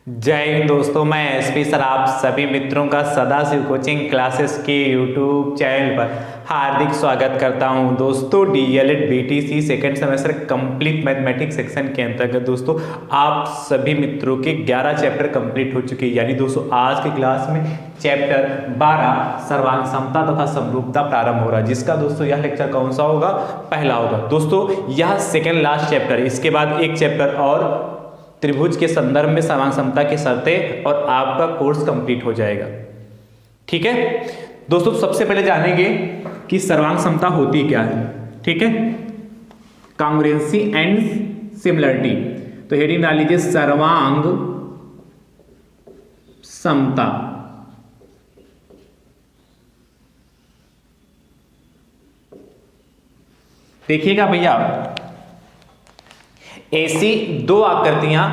जय हिंद दोस्तों, मैं एसपी सर आप सभी मित्रों का सदाशिव कोचिंग क्लासेस के यूट्यूब चैनल पर हार्दिक स्वागत करता हूं। दोस्तों DElEd BTC second semester complete mathematics section के अंतर्गत दोस्तों आप सभी मित्रों के 11 चैप्टर कंप्लीट हो चुके हैं। यानी दोस्तों आज की क्लास में चैप्टर 12 सर्वांग समता तथा समरूपता प्रारंभ हो रहा है, जिसका दोस्तों यह लेक्चर कौन सा होगा? पहला होगा। दोस्तों यह सेकेंड लास्ट चैप्टर है। इसके बाद एक चैप्टर और त्रिभुज के संदर्भ में सर्वांग समता की शर्तें और आपका कोर्स कंप्लीट हो जाएगा। ठीक है दोस्तों, सबसे पहले जानेंगे कि सर्वांग समता होती क्या है। ठीक है, कांग्रुएंसी एंड सिमिलरिटी। तो हेडिंग डाल लीजिए सर्वांग समता। देखिएगा भैया, ऐसी दो आकृतियां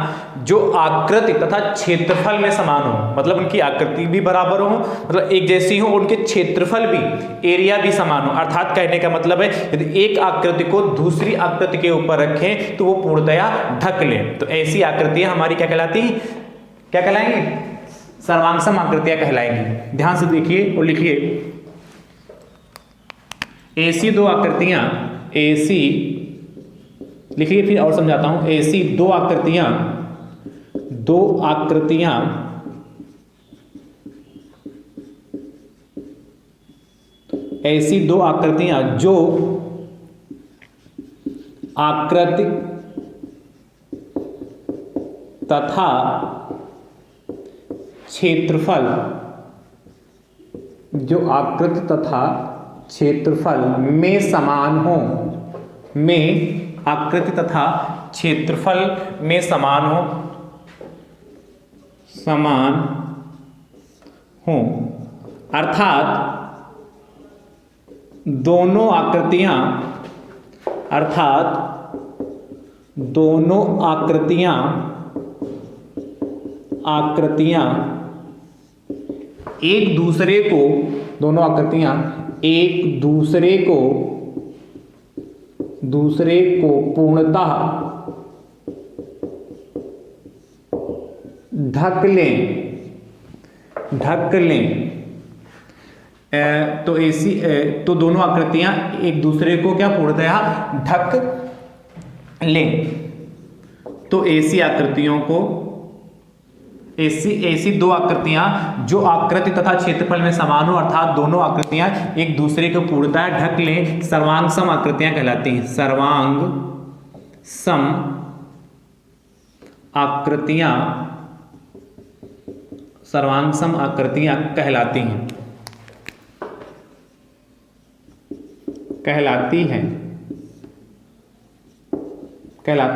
जो आकृति तथा क्षेत्रफल में समान हो, मतलब उनकी आकृति भी बराबर हो, मतलब एक जैसी हो, उनके क्षेत्रफल भी, एरिया भी समान हो। अर्थात कहने का मतलब है यदि एक आकृति को दूसरी आकृति के ऊपर रखें तो वो पूर्णतया ढक ले, तो ऐसी आकृतियां हमारी क्या कहलाती, क्या कहलाएंगी? सर्वांगसम आकृतियां कहलाएंगी। ध्यान से देखिए और लिखिए, ऐसी दो आकृतियां, ऐसी लिखिए, फिर और समझाता हूं। ऐसी दो आकृतियां ऐसी दो आकृतियां जो आकृति तथा क्षेत्रफल, जो आकृति तथा क्षेत्रफल में समान हो, में आकृति तथा क्षेत्रफल में समान हो, अर्थात दोनों आकृतियां एक दूसरे को पूर्णतः ढक लें। तो ऐसी तो दोनों आकृतियां एक दूसरे को क्या पूर्णतः ढक लें। तो ऐसी दो आकृतियां जो आकृति तथा क्षेत्रफल में समान हो, अर्थात दोनों आकृतियां एक दूसरे को पूर्णतः ढक लें, सर्वांग सम आकृतियां कहलाती हैं। सर्वांग सम आकृतियां कहलाती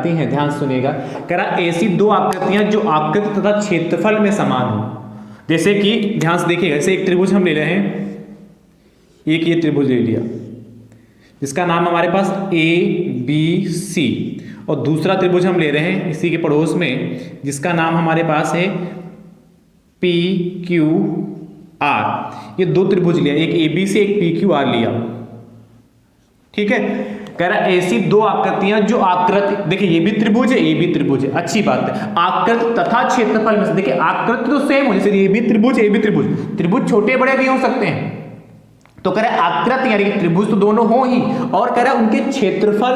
हैं। ध्यान सुनिएगा, कह रहा ऐसी दो आकृतियां जो आकृति तथा क्षेत्रफल में समान हो। जैसे कि ध्यान से देखिएगा, जैसे एक त्रिभुज हम ले रहे हैं, एक ये त्रिभुज ले लिया जिसका नाम हमारे पास ABC, और दूसरा त्रिभुज हम ले रहे हैं इसी के पड़ोस में जिसका नाम हमारे पास है PQR। ये दो त्रिभुज लिया, एक ABC एक PQR लिया। ठीक है, कह रहा ऐसी दो आकृतियां जो आकृति, देखिए ये भी त्रिभुज है, ये भी त्रिभुज है, अच्छी बात है। आकृति तथा क्षेत्रफल में से, देखिए आकृति तो सेम हो, जैसे ये भी त्रिभुज, ये भी त्रिभुज, त्रिभुज छोटे बड़े भी हो सकते हैं। तो कह रहा आकृति यानी कि त्रिभुज तो दोनों हो ही, और कह रहा उनके क्षेत्रफल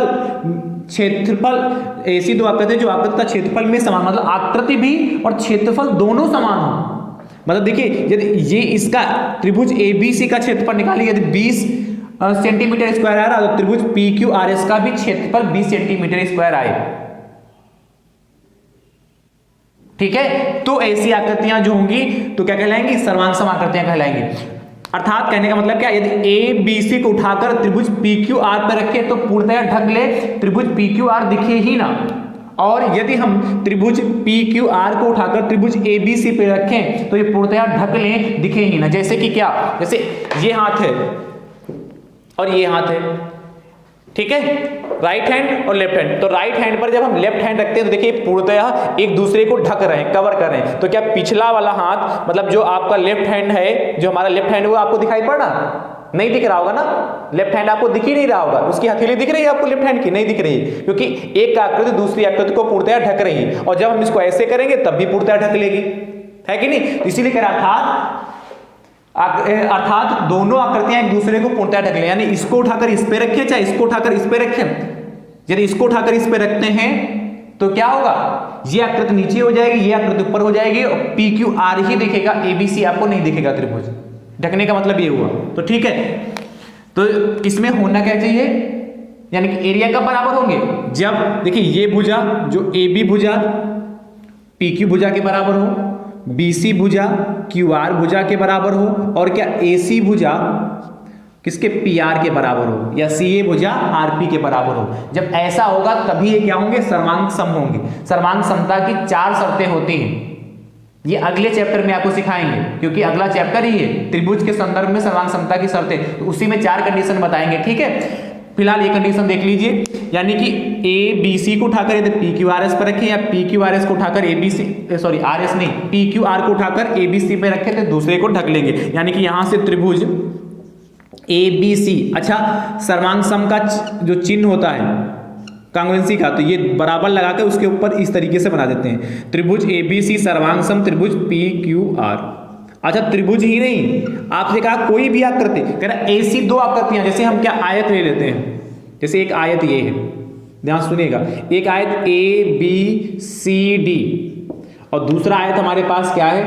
ऐसी दो आकृतियां जो आकृति तथा क्षेत्रफल में समान, मतलब आकृति भी और क्षेत्रफल दोनों समान हो। मतलब देखिए यदि ये इसका त्रिभुज ABC का क्षेत्रफल निकालिए, यदि 20 सेंटीमीटर स्क्वायर आ रहा, तो त्रिभुज PQRS का भी क्षेत्रफल 20 सेंटीमीटर स्क्वायर आए। ठीक है, तो ऐसी आकृतियां जो होंगी तो क्या कहलाएंगी? सर्वांग सम आकृतियां कहलाएंगी। अर्थात कहने का मतलब क्या, यदि ABC को उठाकर त्रिभुज PQR पर रखे तो पूर्णतः ढक ले, त्रिभुज PQR दिखे ही ना। और यदि हम त्रिभुज PQR को उठाकर त्रिभुज ABC पे रखें तो ये पूर्णतः ढक ले, दिखे ही ना। जैसे कि क्या, जैसे ये हाथ है और ये हाथ है, ठीक है, राइट हैंड और लेफ्ट हैंड। तो राइट हैंड पर जब हम लेफ्ट हैंड रखते हैं तो देखिए पूर्णतः एक दूसरे को ढक रहे हैं, कवर कर रहे हैं। तो क्या पिछला वाला हाथ, मतलब जो आपका लेफ्ट हैंड है, जो हमारा लेफ्ट हैंड है, वो आपको दिखाई पड़ रहा? नहीं दिख रहा होगा ना, लेफ्ट हैंड आपको दिख ही नहीं रहा होगा, उसकी हथेली दिख रही है आपको लेफ्ट हैंड की? नहीं दिख रही है, क्योंकि एक आकृति दूसरी आकृति को पूर्णतया ढक रही है, और जब हम इसको ऐसे करेंगे तब भी पूर्णतया ढक लेगी, है कि नहीं? तो इसीलिए कह रहा अर्थात दोनों आकृतियां एक दूसरे को पूर्णतया ढक ले, यानी इसको उठाकर इस पे रखें चाहे इसको उठाकर इस पे रखें, यदि इसको उठाकर इस पे रखते हैं तो क्या होगा, ये आकृति नीचे हो जाएगी, ये आकृति ऊपर हो जाएगी, और पी क्यू आर ही दिखेगा, एबीसी आपको नहीं दिखेगा त्रिभुज। ढकने का मतलब ये हुआ। तो ठीक है, तो इसमें होना क्या चाहिए, यानी कि एरिया कब बराबर होंगे, जब देखिए ये भुजा जो ए बी भुजा पी क्यू भुजा के बराबर हो, बीसी भुजा क्यू आर भुजा के बराबर हो, और क्या एसी भुजा किसके, पी आर के बराबर हो, या सी ए भुजा आर पी के बराबर हो। जब ऐसा होगा तभी ये क्या होंगे, सर्वांग सम होंगे। सर्वांग समता की 4 शर्तें होती हैं, ये अगले चैप्टर में आपको सिखाएंगे, क्योंकि अगला चैप्टर ही है त्रिभुज के संदर्भ में सर्वांग समता की शर्तें, तो उसी में 4 कंडीशन बताएंगे। ठीक है, फिलहाल ये कंडीशन देख लीजिए, यानी कि ए बी सी को उठाकर यदि पी क्यू आर एस पर रखें, या पी क्यू आर एस को उठाकर A B C, sorry R S नहीं, पी क्यू आर को उठाकर ए बी सी पे रखें तो दूसरे को ढक लेंगे, यानी कि यहां से त्रिभुज ए बी सी, अच्छा सर्वांग सम का जो चिन्ह होता है कांग्रुएंसी का, तो ये बराबर लगा के उसके ऊपर इस तरीके से बना देते हैं, त्रिभुज ए बी सी सर्वांग सम त्रिभुज पी क्यू आर। अच्छा त्रिभुज ही नहीं, आपसे कहा कोई भी आकृति, कह रहा ऐसी 2 आकृतियां, जैसे हम क्या आयत ले लेते हैं, जैसे एक आयत ये है, ध्यान सुनिएगा, एक आयत ए बी सी डी, और दूसरा आयत हमारे पास क्या है,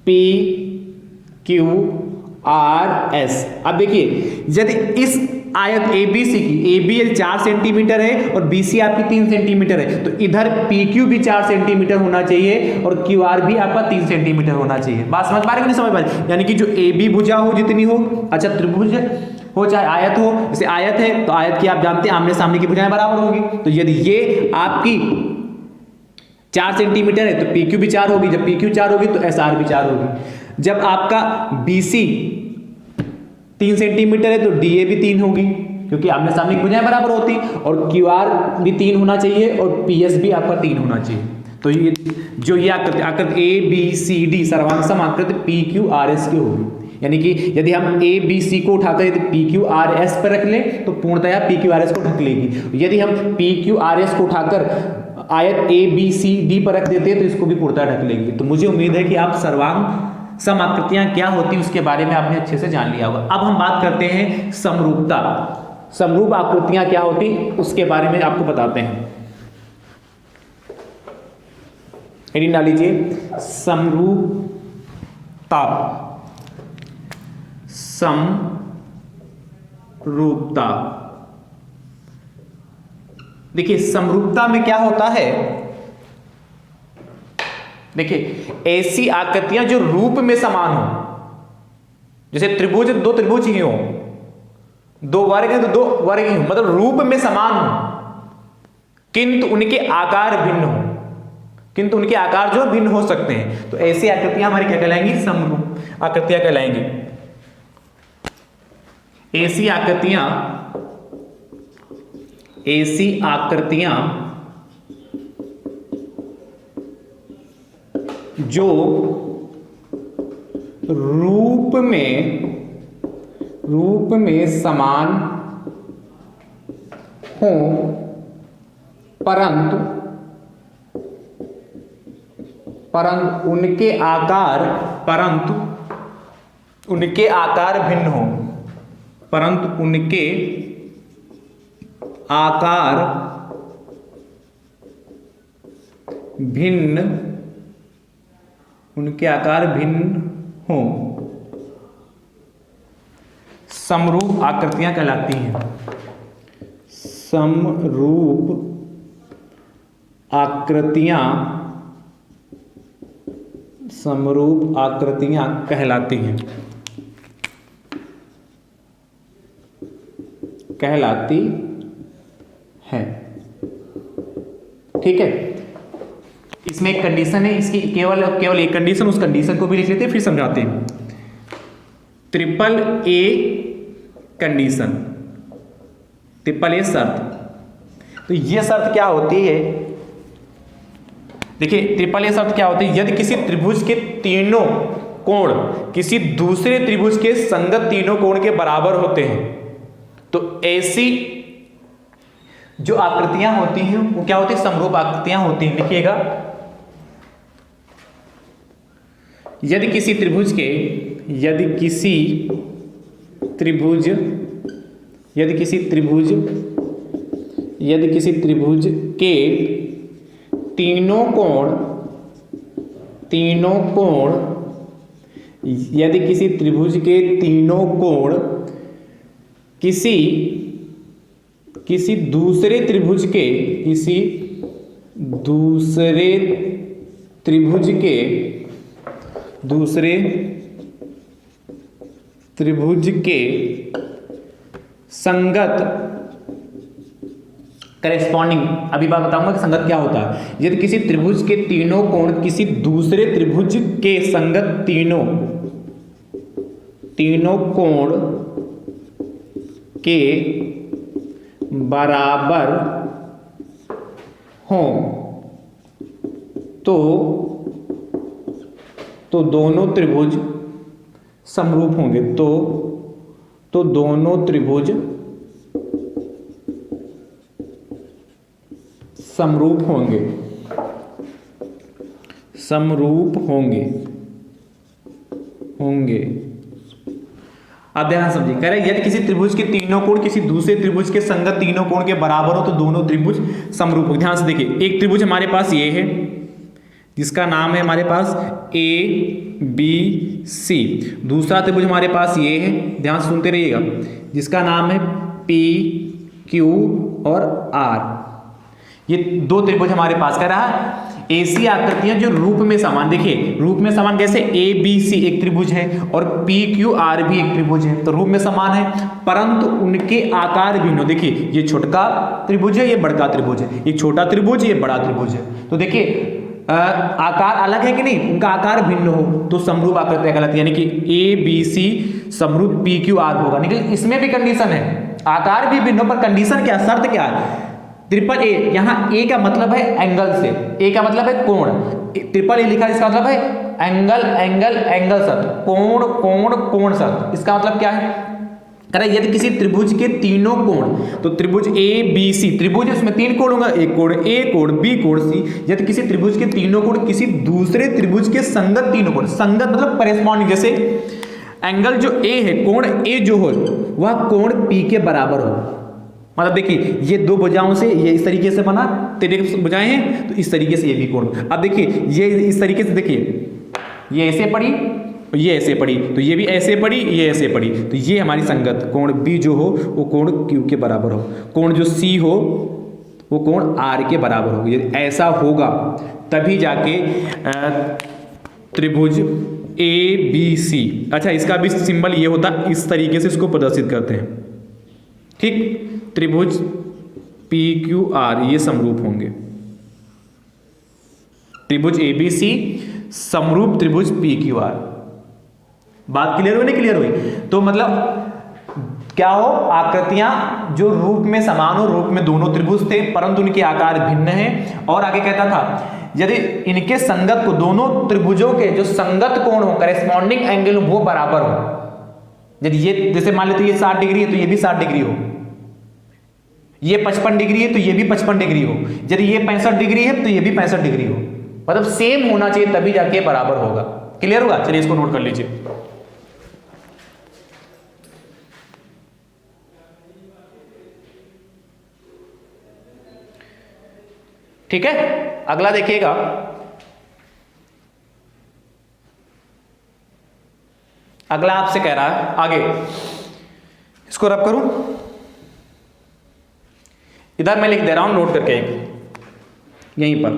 पी क्यू आर एस। अब देखिए यदि इस आयत ए बी सी की, ए बी 4 सेंटीमीटर है और बी सी आपकी 3 सेंटीमीटर है, तो इधर पी क्यू भी 4 सेंटीमीटर होना चाहिए और क्यू आर भी आपका 3 सेंटीमीटर होना चाहिए। बात समझ पा रहे हो नहीं समझ पा रहे, यानी कि जो ए बी भुजा हो जितनी हो, अच्छा त्रिभुज हो चाहे आयत हो, जैसे आयत है तो आयत की आप जानते हैं आमने सामने की भुजाएं बराबर होगी, तो यदि ये आपकी 4 सेंटीमीटर है तो पी क्यू भी 4 होगी, जब पी क्यू 4 होगी तो एस आर भी 4 होगी। जब आपका बी सी 3 सेंटीमीटर है तो डी ए भी 3 होगी, क्योंकि आमने सामने की भुजाएं बराबर होती, और क्यू आर भी 3 होना चाहिए और पी एस भी आपका 3 होना चाहिए। तो ये जो ये आकृति ए बी सी डी सर्वांग सम आकृति पी क्यू आर एस की होगी, यानी कि यदि हम ए बी सी को उठाकर यदि पी क्यू आर एस पर रख लें तो पूर्णतया पी क्यू आर एस को ढक लेगी, यदि हम पी क्यू आर एस को उठाकर आयत ए बी सी डी पर रख देते हैं तो इसको भी पूर्णतया ढक लेगी। तो मुझे उम्मीद है कि आप सर्वांग सम आकृतियां क्या होती उसके बारे में आपने अच्छे से जान लिया होगा। अब हम बात करते हैं समरूपता, समरूप आकृतियां क्या होती उसके बारे में आपको बताते हैं। हेडिंग डाल लीजिए, समरूपता, समरूपता। देखिए समरूपता में क्या होता है, देखिए ऐसी आकृतियां जो रूप में समान हो, जैसे त्रिभुज 2 त्रिभुज ही हो, 2 वर्ग है तो 2 वर्ग ही हो, मतलब रूप में समान हो किंतु उनके आकार भिन्न हो, किंतु उनके आकार जो भिन्न हो सकते हैं, तो ऐसी आकृतियां हमारी क्या कहलाएंगी, समरूप आकृतियां कहलाएंगी। ऐसी आकृतियां जो रूप में समान हो परंतु उनके आकार भिन्न हो, परंतु उनके आकार भिन्न हो, समरूप आकृतियां कहलाती हैं। समरूप आकृतियां कहलाती हैं। ठीक है, इसमें एक कंडीशन है, इसकी केवल एक कंडीशन, उस कंडीशन को भी लिख लेते हैं फिर समझाते हैं। Triple a condition, triple A शर्त। तो ये शर्त क्या होती है, देखिए ट्रिपल ए शर्त क्या होती है, यदि किसी त्रिभुज के तीनों कोण किसी दूसरे त्रिभुज के संगत तीनों कोण के बराबर होते हैं। तो ऐसी जो आकृतियां होती हैं वो क्या होती है, समरूप आकृतियां होती हैं। लिखिएगा, यदि किसी त्रिभुज के तीनों कोण किसी दूसरे त्रिभुज के संगत करेस्पॉन्डिंग, अभी बात बताऊंगा कि संगत क्या होता है। यदि किसी त्रिभुज के तीनों कोण किसी दूसरे त्रिभुज के संगत तीनों कोण के बराबर हों तो दोनों त्रिभुज समरूप होंगे। तो दोनों त्रिभुज समरूप होंगे। अब ध्यान समझिए, कह रहे यदि किसी त्रिभुज के तीनों कोण किसी दूसरे त्रिभुज के संगत तीनों कोण के बराबर हो तो दोनों त्रिभुज समरूप हो। ध्यान से देखिए, एक त्रिभुज हमारे पास ये है जिसका नाम है हमारे पास ABC। दूसरा त्रिभुज हमारे पास ये है, ध्यान से सुनते रहिएगा, जिसका नाम है PQ और R। ये दो त्रिभुज हमारे पास कह रहा है ऐसी आकृतियां जो रूप में समान, देखिए रूप में समान कैसे, ABC एक त्रिभुज है और PQR भी एक त्रिभुज है, तो रूप में समान है परंतु उनके आकार भिन्न हो। देखिए ये छोटा त्रिभुज है, ये बड़ा त्रिभुज है, ये छोटा त्रिभुज, ये बड़ा त्रिभुज है, तो देखिए आकार अलग है कि नहीं, उनका आकार भिन्न हो तो समरूप आकृतियां कहलाती है। यानी कि ABC समरूप PQR होगा। लेकिन इसमें भी कंडीशन है, आकार भी भिन्न हो पर कंडीशन क्या, शर्त क्या है, ट्रिपल ए। यहाँ ए का मतलब है एंगल से, ए का मतलब है कोण, ट्रिपल ए लिखा है इसका मतलब है एंगल शर्त, कोण शर्त। इसका मतलब क्या है, कह रहा यदि किसी त्रिभुज के तीनों कोण, तो त्रिभुज ABC त्रिभुज इसमें तीन कोण होगा, एक कोण A, कोण B, कोण C। यदि किसी त्रिभुज के तीनों कोण किसी दूसरे त्रिभुज के संगत तीनों कोण, संगत मतलब करेस्पॉन्डिंग, जैसे एंगल जो A है, कोण A जो हो वह कोण P के बराबर हो। मतलब देखिए ये दो भुजाओं से ये इस तरीके से बना, तेरे भुजाएं हैं तो इस तरीके से ये भी कोण। अब देखिए ये इस तरीके से, देखिए ये ऐसे पड़ी, ये ऐसे पड़ी, तो ये भी ऐसे पड़ी, ये ऐसे पड़ी, तो ये हमारी संगत कोण B जो हो वो कोण Q के बराबर हो, कोण जो C हो वो कोण R के बराबर हो। यदि ऐसा होगा तभी जाके त्रिभुज ABC, अच्छा इसका भी सिंबल ये होता, इस तरीके से इसको प्रदर्शित करते हैं, ठीक, त्रिभुज PQR ये समरूप होंगे। त्रिभुज ABC समरूप त्रिभुज PQR। बात क्लियर हुई, नहीं क्लियर हुई? तो मतलब क्या हो, आकृतियां जो रूप में समान हो, रूप में दोनों त्रिभुज थे परंतु उनके आकार भिन्न हैं। और आगे कहता था यदि इनके संगत को, दोनों त्रिभुजों के जो संगत कोण हो, करेस्पॉन्डिंग एंगल वो बराबर हो। यदि ये जैसे मान लेते ये 60 डिग्री है तो ये भी 60 डिग्री हो, ये 55 डिग्री है तो ये भी 55 डिग्री हो, यदि ये 65 डिग्री है तो ये भी 65 डिग्री हो, मतलब सेम होना चाहिए तभी जाके बराबर होगा। क्लियर होगा? चलिए इसको नोट कर लीजिए। ठीक है, अगला देखिएगा, अगला आपसे कह रहा है आगे, इसको रब करूं, इधर मैं लिख दे रहा हूं नोट करके, यहीं पर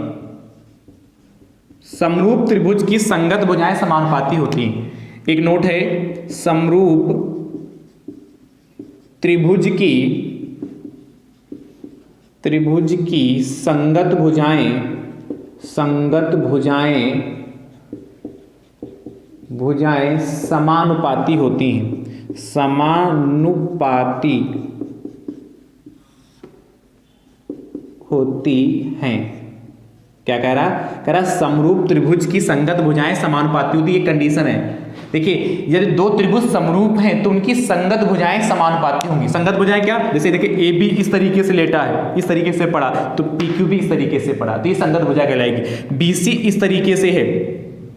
समरूप त्रिभुज की संगत भुजाएं समानुपाती होती हैं। एक नोट है, समरूप त्रिभुज की संगत भुजाएं समानुपाती होती हैं, समानुपाती होती हैं। क्या कह रहा है? कह रहा है समरूप त्रिभुज की संगत भुजाएं समानुपाती होती, ये कंडीशन है। देखिए यदि दो त्रिभुज समरूप हैं तो उनकी संगत भुजाएं समानुपाती होंगी। संगत भुजाएं क्या? जैसे देखिए AB इस तरीके से लेटा है, इस तरीके से पड़ा, तो PQ भी इस तरीके से पड़ा, तो ये संगत भुजा कहलाएगी। BC इस तरीके से है,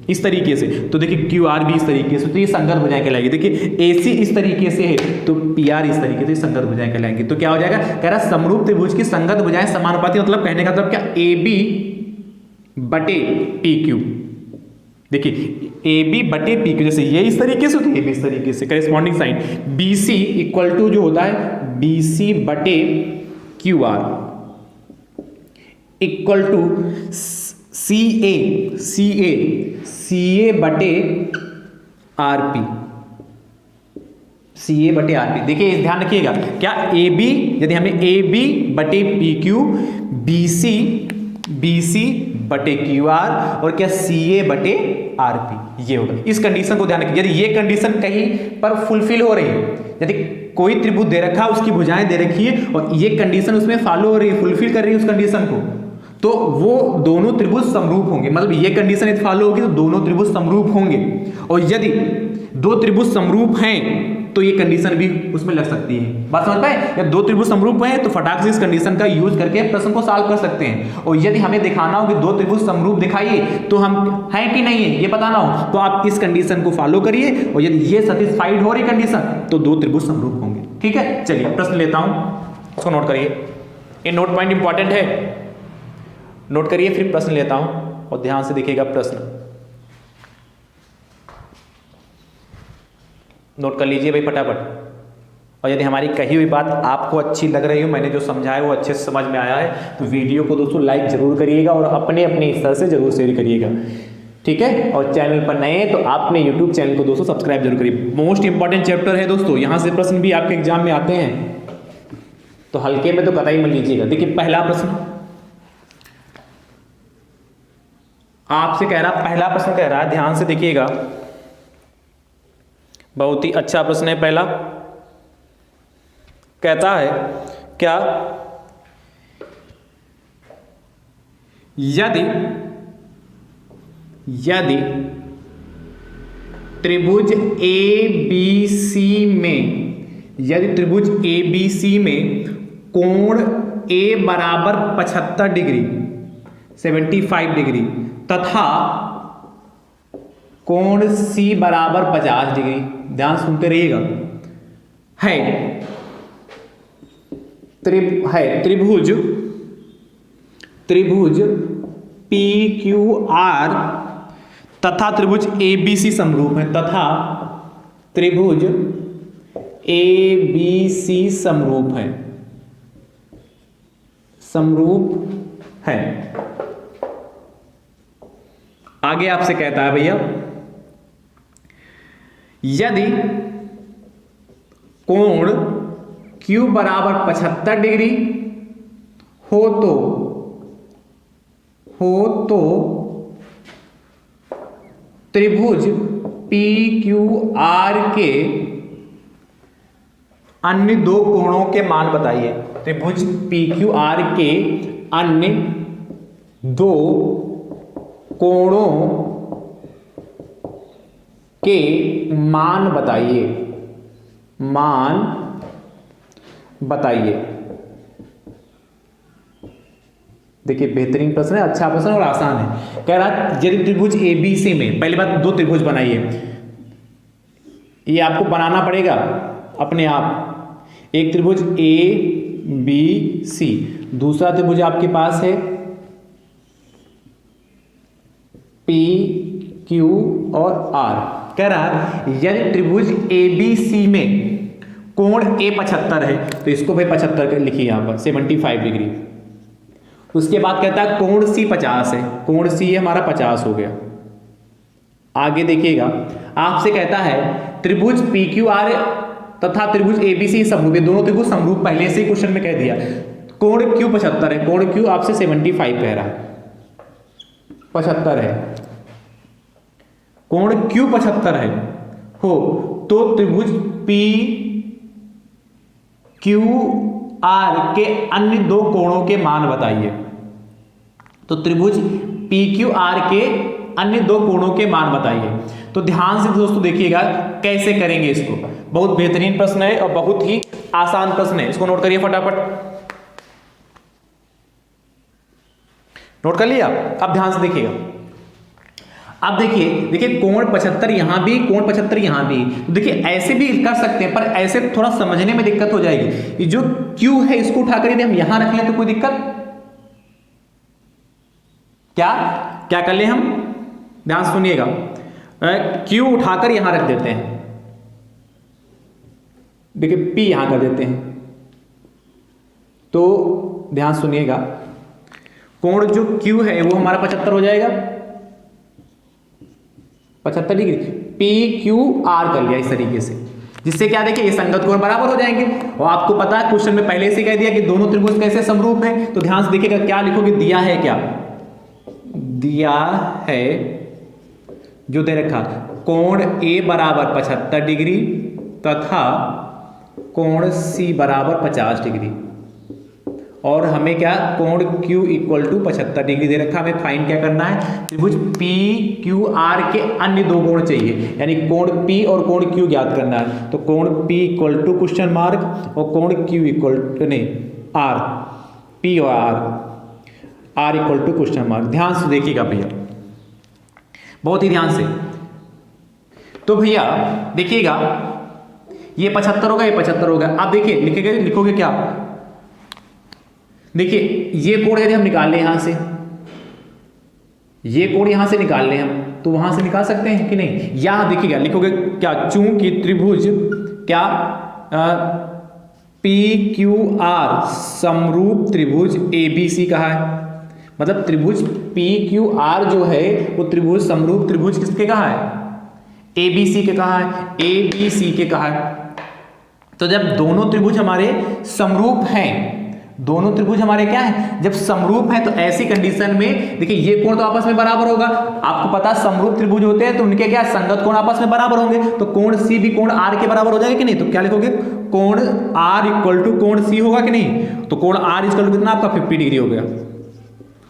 इस तरीके से, तो देखिए QR भी इस तरीके से, तो ये संगत भुजाएं कहलाएगी। देखिए AC इस तरीके से है, तो PR इस तरीके से, संगत भुजाएं कहलाएंगी। तो क्या हो जाएगा? कह रहा समरूप त्रिभुज की संगत भुजाएं समानुपाती, मतलब कहने का मतलब क्या? AB बटे PQ। देखिए AB बटे PQ, जैसे ये इस तरीके से, तो ये भी इस तरीके से, corresponding sign. BC equal to जो होता है BC बटे QR इक्वल टू CA बटे RP, CA बटे RP। देखिए ध्यान रखिएगा, क्या AB, यदि हमें AB बटे PQ, BC बटे QR और क्या CA बटे RP, ये होगा। इस कंडीशन को ध्यान रखिए। यदि ये कंडीशन कहीं पर फुलफिल हो रही है, यदि कोई त्रिभुज दे रखा है, उसकी भुजाएं दे रखी है और ये कंडीशन उसमें फॉलो हो रही है, फुलफिल कर रही है उस कंडीशन को, तो वो दोनों त्रिभुज समरूप होंगे। मतलब ये कंडीशन यदि फॉलो होगी तो दोनों त्रिभुज समरूप होंगे। और यदि दो त्रिभुज समरूप हैं तो ये कंडीशन भी उसमें लग सकती है। बात समझ पाए? या दो त्रिभुज समरूप हैं तो फटाक से इस कंडीशन का यूज करके प्रश्न को सॉल्व कर सकते हैं। और यदि हमें दिखाना हो कि दो त्रिभुज समरूप दिखाइए तो हम हैं कि नहीं है ये बताना हो, तो आप इस कंडीशन को फॉलो करिए, और यदि ये सेटिस्फाइड हो रही कंडीशन तो दो त्रिभुज समरूप होंगे। ठीक है, चलिए प्रश्न लेता हूं, इसको नोट करिए, ये नोट पॉइंट इंपॉर्टेंट है, नोट करिए, फिर प्रश्न लेता हूं और ध्यान से देखिएगा प्रश्न। नोट कर लीजिए भाई फटाफट। और यदि हमारी कही हुई बात आपको अच्छी लग रही हो, मैंने जो समझाया वो अच्छे से समझ में आया है, तो वीडियो को दोस्तों लाइक जरूर करिएगा और अपने अपने स्तर से जरूर शेयर करिएगा। ठीक है, और चैनल पर नए हैं तो आपने यूट्यूब चैनल को दोस्तों सब्सक्राइब जरूर करिए। मोस्ट इंपॉर्टेंट चैप्टर है दोस्तों, यहां से प्रश्न भी आपके एग्जाम में आते हैं, तो हल्के में तो कतई मत लीजिएगा। देखिए पहला प्रश्न आपसे कह रहा, पहला प्रश्न कह रहा है, ध्यान से देखिएगा, बहुत ही अच्छा प्रश्न है। पहला कहता है क्या? यदि त्रिभुज ABC में, यदि त्रिभुज ABC में कोण A बराबर 75 डिग्री 75 डिग्री तथा कोण C बराबर 50 डिग्री, ध्यान सुनते रहिएगा, है त्रिभुज PQR तथा त्रिभुज ABC समरूप है, तथा त्रिभुज ABC समरूप है, समरूप है। आगे आपसे कहता है भैया, यदि कोण Q बराबर 75 डिग्री हो तो त्रिभुज PQR के अन्य दो कोणों के मान बताइए। त्रिभुज PQR के अन्य दो कोणों के मान बताइए, मान बताइए। देखिए बेहतरीन प्रश्न है, अच्छा प्रश्न और आसान है। कह रहा यदि त्रिभुज ABC में, पहली बात दो त्रिभुज बनाइए, ये आपको बनाना पड़ेगा अपने आप। एक त्रिभुज ABC, दूसरा त्रिभुज आपके पास है PQ और R। कह रहा यदि त्रिभुज ABC में कोण A 75 है, तो इसको भाई 75 लिखिए यहां पर 75 डिग्री। उसके बाद कहता है कोण C 50 है, कोण C हमारा 50 हो गया। आगे देखिएगा, आपसे कहता है त्रिभुज PQR तथा त्रिभुज ABC समरूप, दोनों त्रिभुज समरूप पहले से ही क्वेश्चन में कह दिया। कोण Q 75 है, कोण Q आपसे 75 कह रहा है, 75 है, कोण Q 75 है हो तो त्रिभुज PQR के अन्य दो कोणों के मान बताइए। तो त्रिभुज पी क्यू आर के अन्य दो कोणों के मान बताइए। तो ध्यान से दोस्तों देखिएगा कैसे करेंगे इसको। बहुत बेहतरीन प्रश्न है और बहुत ही आसान प्रश्न है, इसको नोट करिए फटाफट। नोट कर लिया? अब ध्यान से देखिएगा। अब देखिए कोण 75 यहां भी, कोण 75 यहां भी। तो देखिए ऐसे भी कर सकते हैं, पर ऐसे थोड़ा समझने में दिक्कत हो जाएगी। ये जो Q है इसको उठाकर यदि हम यहां रख लें तो कोई दिक्कत? क्या कर ले हम? ध्यान सुनिएगा। Q उठाकर यहां रख देते हैं, देखिए P यहां कर देते हैं। तो ध्यान सुनिएगा, कोण जो Q है वो हमारा 75 हो जाएगा, 75 डिग्री। पी क्यू आर कर लिया इस तरीके से, जिससे क्या देखिए ये संगत कोण बराबर हो जाएंगे। और आपको पता है क्वेश्चन में पहले से कह दिया कि दोनों त्रिभुज कैसे समरूप हैं। तो ध्यान से देखिएगा क्या लिखोगे, दिया है क्या, दिया है जो दे रखा कोण ए बराबर 75 डिग्री तथा कोण सी बराबर 50 डिग्री, और हमें क्या कोण Q इक्वल टू 75 डिग्री दे रखा। हमें फाइंड क्या करना है, त्रिभुज पी क्यू आर के अन्य दो कोण चाहिए, यानी कोण P और कोण Q ज्ञात करना है। तो कोण P equal to question mark और कोण Q इक्वल टू नहीं R, P और R equal to question mark. ध्यान से देखिएगा भैया, बहुत ही ध्यान से। तो भैया देखिएगा ये 75 होगा, ये 75 होगा। आप देखिए लिखोगे क्या, देखिए ये कोण यदि हम निकाल लें यहां से, ये कोण यहां से निकाल लें हम, तो वहां से निकाल सकते हैं कि नहीं? यहां देखिएगा लिखोगे क्या, चूंकि त्रिभुज क्या पी क्यू आर समरूप त्रिभुज एबीसी कहा है। मतलब त्रिभुज पी क्यू आर जो है वो त्रिभुज समरूप त्रिभुज किसके कहा है, एबीसी के कहा है, एबीसी के कहा है। तो जब दोनों त्रिभुज हमारे समरूप हैं, दोनों त्रिभुज हमारे क्या है, जब समरूप है, तो ऐसी कंडीशन में देखिए ये कोण तो आपस में बराबर होगा। आपको पता है समरूप त्रिभुज होते हैं तो उनके क्या संगत कोण आपस में बराबर होंगे। तो कोण सी भी कोण आर के बराबर हो जाएगा कि नहीं? तो क्या लिखोगे, कोण आर इक्वल टू कोण सी होगा कि नहीं? तो कोण आर इक्वल टू कितना आपका 50 डिग्री हो गया।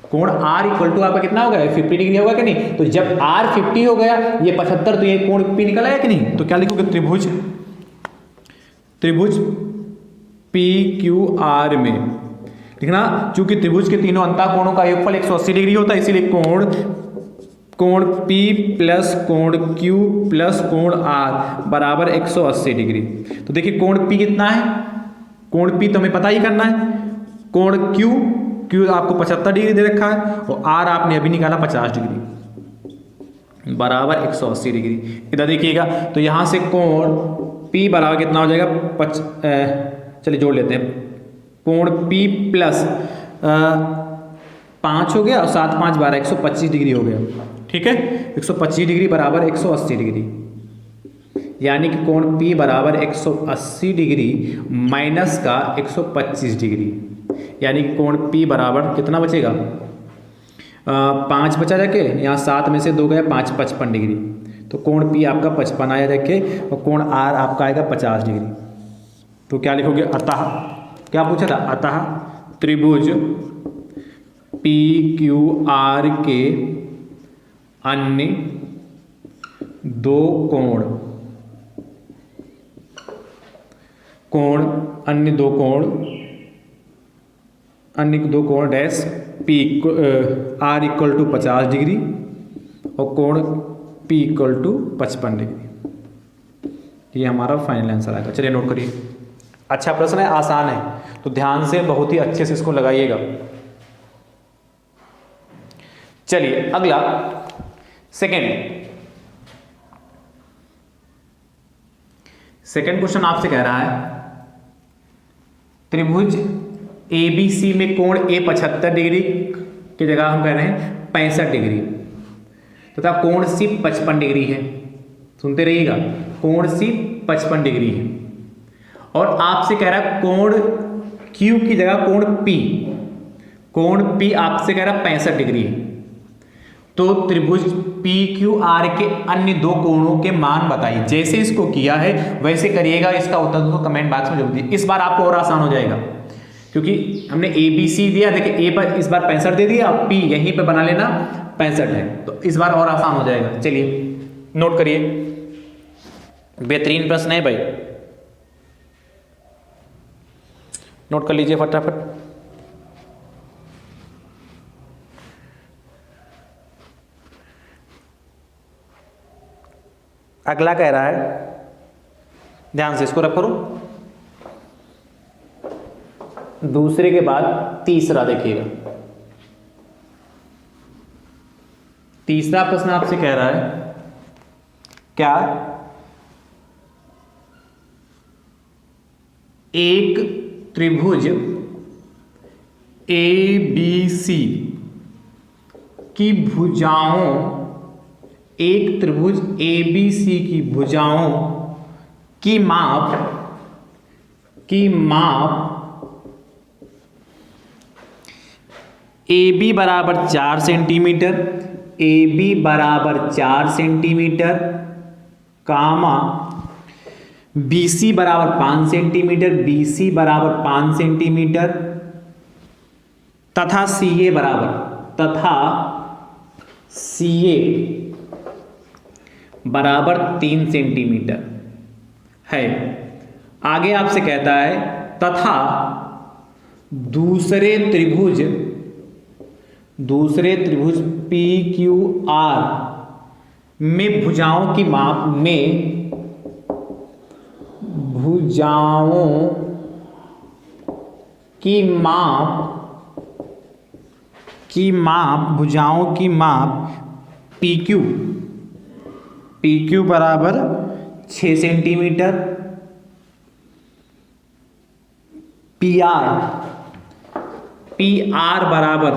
कोण आर इक्वल टू आपका कितना हो गया, 50 डिग्री होगा कि नहीं? तो जब आर 50 हो गया, ये 75, तो ये कोण पी निकल आया कि नहीं? तो क्या लिखोगे, त्रिभुज पी क्यू आर में लिखना, चूंकि त्रिभुज के तीनों अंतः कोणों का योगफल 180 डिग्री होता है, इसीलिए कोण P प्लस कोण Q प्लस कोण R बराबर 180 डिग्री। तो देखिए कोण P कितना है, कोण P तो हमें पता ही करना है। कोण Q आपको 75 डिग्री दे रखा है और R आपने अभी निकाला 50 डिग्री बराबर 180 डिग्री। इधर देखिएगा तो यहां से कोण P बराबर कितना हो जाएगा, चलिए जोड़ लेते हैं। कोण P प्लस 5 हो गया और 7 5 12 125 डिग्री हो गया। ठीक है, 125 डिग्री बराबर 180 डिग्री, यानी कि कोण P बराबर 180 डिग्री माइनस का 125 डिग्री, यानी कि कोण P बराबर कितना बचेगा, 5 बचा जाके, यहाँ 7 में से 2 गया 5, 55 डिग्री। तो कोण P आपका 55 आया जाके और कोण R आपका आएगा 50 डिग्री। तो क्या लिखोगे, अतः क्या पूछा था, अतः त्रिभुज पी क्यू आर के अन्य दो कोण dash P R equal to 50 degree और कोण पी इक्वल टू 55 डिग्री। ये हमारा फाइनल आंसर आएगा। चलिए नोट करिए। अच्छा प्रश्न है, आसान है, तो ध्यान से बहुत ही अच्छे से इसको लगाइएगा। चलिए अगला सेकंड क्वेश्चन आपसे कह रहा है, त्रिभुज एबीसी में कोण ए 75 डिग्री की जगह हम कह रहे हैं 65 डिग्री तथा कोण सी 55 डिग्री है। सुनते रहिएगा, कोण सी 55 डिग्री है और आपसे कह रहा है कोण Q की जगह कोण P आपसे कह रहा है 65 डिग्री है। तो त्रिभुज पी क्यू आर के अन्य दो कोणों के मान बताइए। जैसे इसको किया है वैसे करिएगा, इसका उत्तर तो कमेंट बॉक्स में जरूर दीजिए। इस बार आपको और आसान हो जाएगा। क्योंकि हमने ए बी सी दिया, देखिए ए पर इस बार 65 दे दिया, पी यहीं पे बना लेना 65 है, तो इस बार और आसान हो जाएगा। चलिए नोट करिए, बेहतरीन प्रश्न है भाई, नोट कर लीजिए फटाफट। अगला कह रहा है, ध्यान से इसको रखो, दूसरे के बाद तीसरा देखिएगा। तीसरा प्रश्न आपसे कह रहा है क्या, एक त्रिभुज ए बी सी की भुजाओं, एक त्रिभुज ए बी सी की भुजाओं की माप ए बी बराबर 4 सेंटीमीटर, ए बी बराबर 4 सेंटीमीटर, कामा बी सी बराबर 5 सेंटीमीटर, बी सी बराबर 5 सेंटीमीटर, तथा सी ए बराबर 3 सेंटीमीटर है। आगे आपसे कहता है तथा दूसरे त्रिभुज पी क्यू आर में भुजाओं की माप पी क्यू बराबर 6 सेंटीमीटर, पी आर बराबर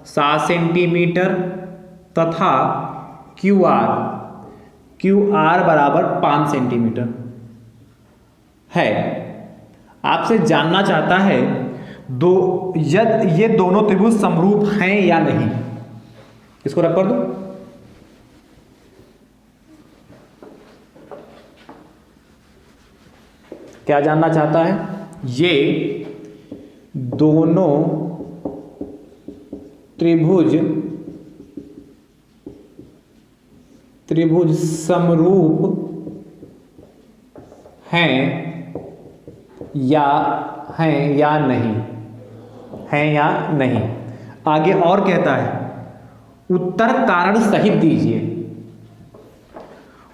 7 सेंटीमीटर, तथा क्यू आर बराबर 5 सेंटीमीटर है। आपसे जानना चाहता है ये दोनों त्रिभुज समरूप हैं या नहीं। इसको रख कर दो। क्या जानना चाहता है, ये दोनों त्रिभुज समरूप हैं या नहीं। आगे और कहता है उत्तर कारण सहित दीजिए।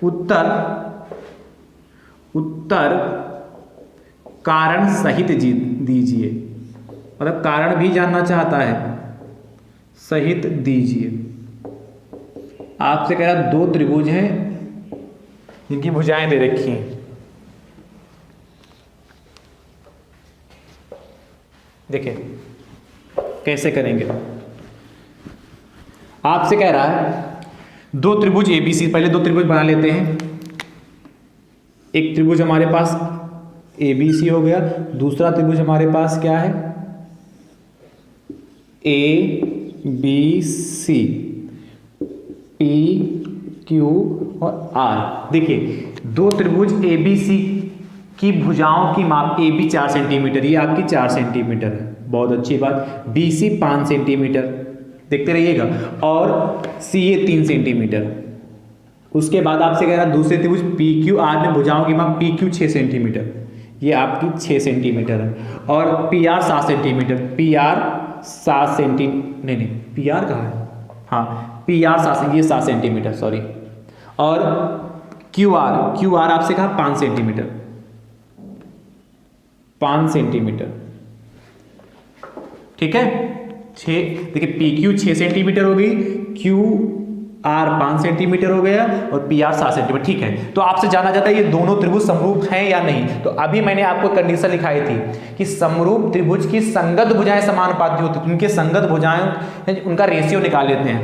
उत्तर कारण सहित दीजिए, मतलब कारण भी जानना चाहता है, सहित दीजिए। आपसे कह रहा 2 त्रिभुज हैं जिनकी भुजाएं दे रखी हैं। देखिए कैसे करेंगे। आपसे कह रहा है 2 त्रिभुज ए बी सी, पहले 2 त्रिभुज बना लेते हैं। एक त्रिभुज हमारे पास ए बी सी हो गया, दूसरा त्रिभुज हमारे पास क्या है, A B C, P Q और आर। देखिए 2 त्रिभुज ए बी सी की भुजाओं की माप ए बी 4 सेंटीमीटर, ये आपकी 4 सेंटीमीटर है, बहुत अच्छी बात। बी सी 5 सेंटीमीटर, देखते रहिएगा, और सी ए 3 सेंटीमीटर। उसके बाद आपसे कह रहा दूसरे त्रिभुज पी क्यू आर में भुजाओं की माप पी क्यू 6 सेंटीमीटर, ये आपकी 6 सेंटीमीटर है, और P R 7 centimetre, P R 7 centimetre, नहीं पी आर कहाँ है, हाँ पी आर 7, ये 7 सेंटीमीटर सॉरी, और क्यू आर आपसे कहा 5 सेंटीमीटर, 5 सेंटीमीटर, ठीक है। 6 देखिए पी क्यू 6 सेंटीमीटर हो गई, क्यू आर 5 सेंटीमीटर हो गया, और पी आर 7 सेंटीमीटर, ठीक है। तो आपसे जाना जाता है ये दोनों त्रिभुज समरूप हैं या नहीं। तो अभी मैंने आपको कंडीशन लिखाई थी कि समरूप त्रिभुज की संगत भुजाएं समानुपाती होती, उनके संगत भुजाएं उनका रेशियो निकाल लेते हैं।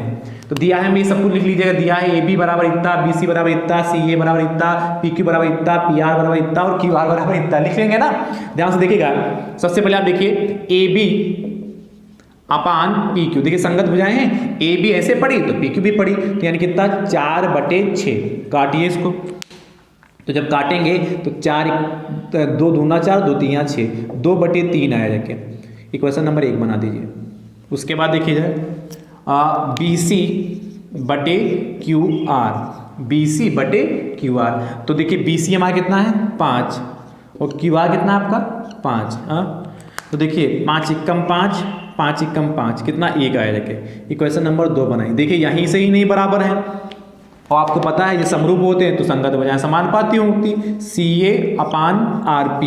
तो दिया है, मैं सब कुछ लिख लीजिएगा, दिया है ए बी बराबर इतना, बी सी बराबर इतना, सी ए बराबर इतना, पी क्यू बराबर इतना, पी आर बराबर इतना, और क्यू आर बराबर इतना, लिख लेंगे ना। ध्यान से देखिएगा, सबसे पहले आप देखिए A B upon P Q, देखिए संगत भुजाएं हैं, ए बी ऐसे पड़ी तो पी क्यू भी पड़ी, तो यानी कितना 4/6, काटिए इसको। तो जब काटेंगे तो 4 2 दूना 4, 2 3 6, 2/3 आया जाके, इक्वेशन नंबर 1 बना दीजिए। उसके बाद देखिए जाए BC बटे QR, BC बटे QR। तो देखिए BC हमारा कितना है 5 और QR कितना है आपका 5। तो देखिए 5 एकम 5, 5 एकम 5 कितना 1 आया। देखिए इक्वेशन नंबर 2 बनाई। देखिए यहीं से ही नहीं बराबर है और आपको पता है ये समरूप होते हैं तो संगत बजाय समानुपाती होती। CA/RP।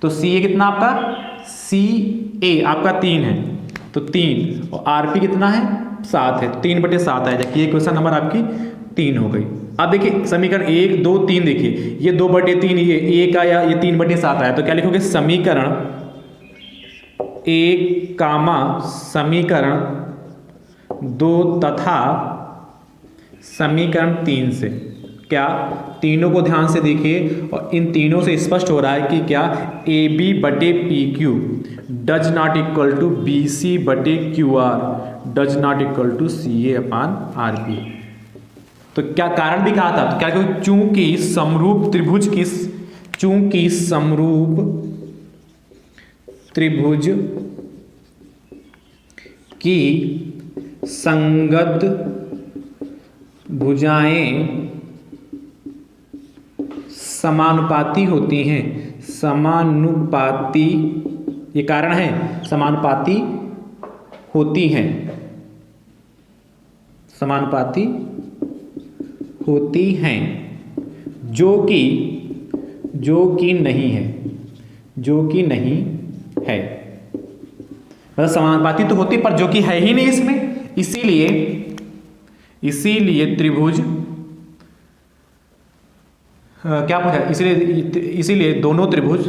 तो CA कितना आपका, CA आपका 3 है तो 3 और RP कितना है 7 है, 3/7 आया। देखिए क्वेश्चन नंबर आपकी 3 हो गई। अब देखिए समीकरण 1 2 3, देखिए ये 2/3 ये 1 आया, ये 3/7 आया। तो क्या लिखोगे, समीकरण 1 कामा समीकरण 2 तथा समीकरण 3 से। क्या, तीनों को ध्यान से देखिए और इन तीनों से स्पष्ट हो रहा है कि क्या AB/PQ does not equal to BC/QR does not equal to CA/RP। तो क्या कारण भी कहा था, तो क्या चूंकि समरूप त्रिभुज की संगत भुजाएं समानुपाती होती हैं। समानुपाती, ये कारण है, समानुपाती होती हैं, समानुपाती होती हैं, जो कि नहीं है, मतलब समानुपाती तो होती पर जो कि है ही नहीं इसमें। इसीलिए त्रिभुज क्या पूछा, इसीलिए दोनों त्रिभुज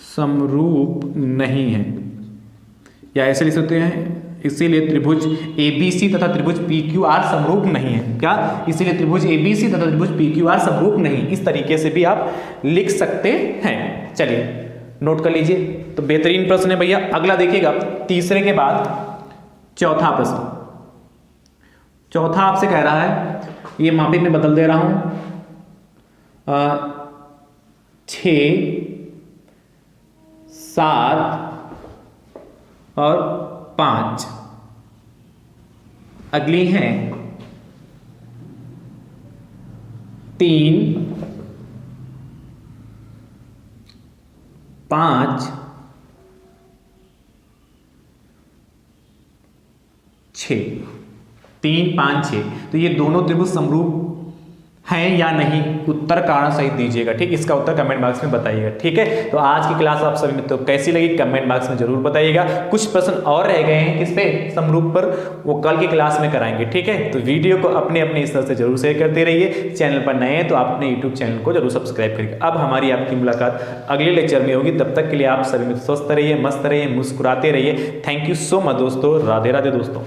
समरूप नहीं है, या ऐसे लिख सकते हैं, इसीलिए त्रिभुज ABC तथा त्रिभुज PQR समरूप नहीं है। क्या, इसीलिए त्रिभुज ABC तथा त्रिभुज PQR समरूप नहीं, इस तरीके से भी आप लिख सकते हैं। चलिए नोट कर लीजिए। तो बेहतरीन प्रश्न है भैया। अगला देखिएगा, तीसरे के बाद चौथा प्रश्न। चौथा आपसे कह रहा है, ये मापी में बदल दे रहा हूं, 6 7 और 5। अगली है 3 5 6, 3 5 6। तो ये दोनों त्रिभुज समरूप हैं या नहीं, उत्तर कारण सहित दीजिएगा। ठीक, इसका उत्तर कमेंट बॉक्स में बताइएगा। ठीक है, तो आज की क्लास आप सभी मित्रों कैसी लगी कमेंट बॉक्स में जरूर बताइएगा। कुछ प्रश्न और रह गए हैं किस पे, समरूप पर, वो कल की क्लास में कराएंगे। ठीक है, तो वीडियो को अपने स्तर से जरूर शेयर करते रहिए। चैनल पर नए हैं तो आप अपने यूट्यूब चैनल को जरूर सब्सक्राइब करिए। अब हमारी आपकी मुलाकात अगले लेक्चर में होगी, तब तक के लिए आप सभी मित्र स्वस्थ रहिए, मस्त रहिए, मुस्कुराते रहिए। थैंक यू सो मच दोस्तों। राधे राधे दोस्तों।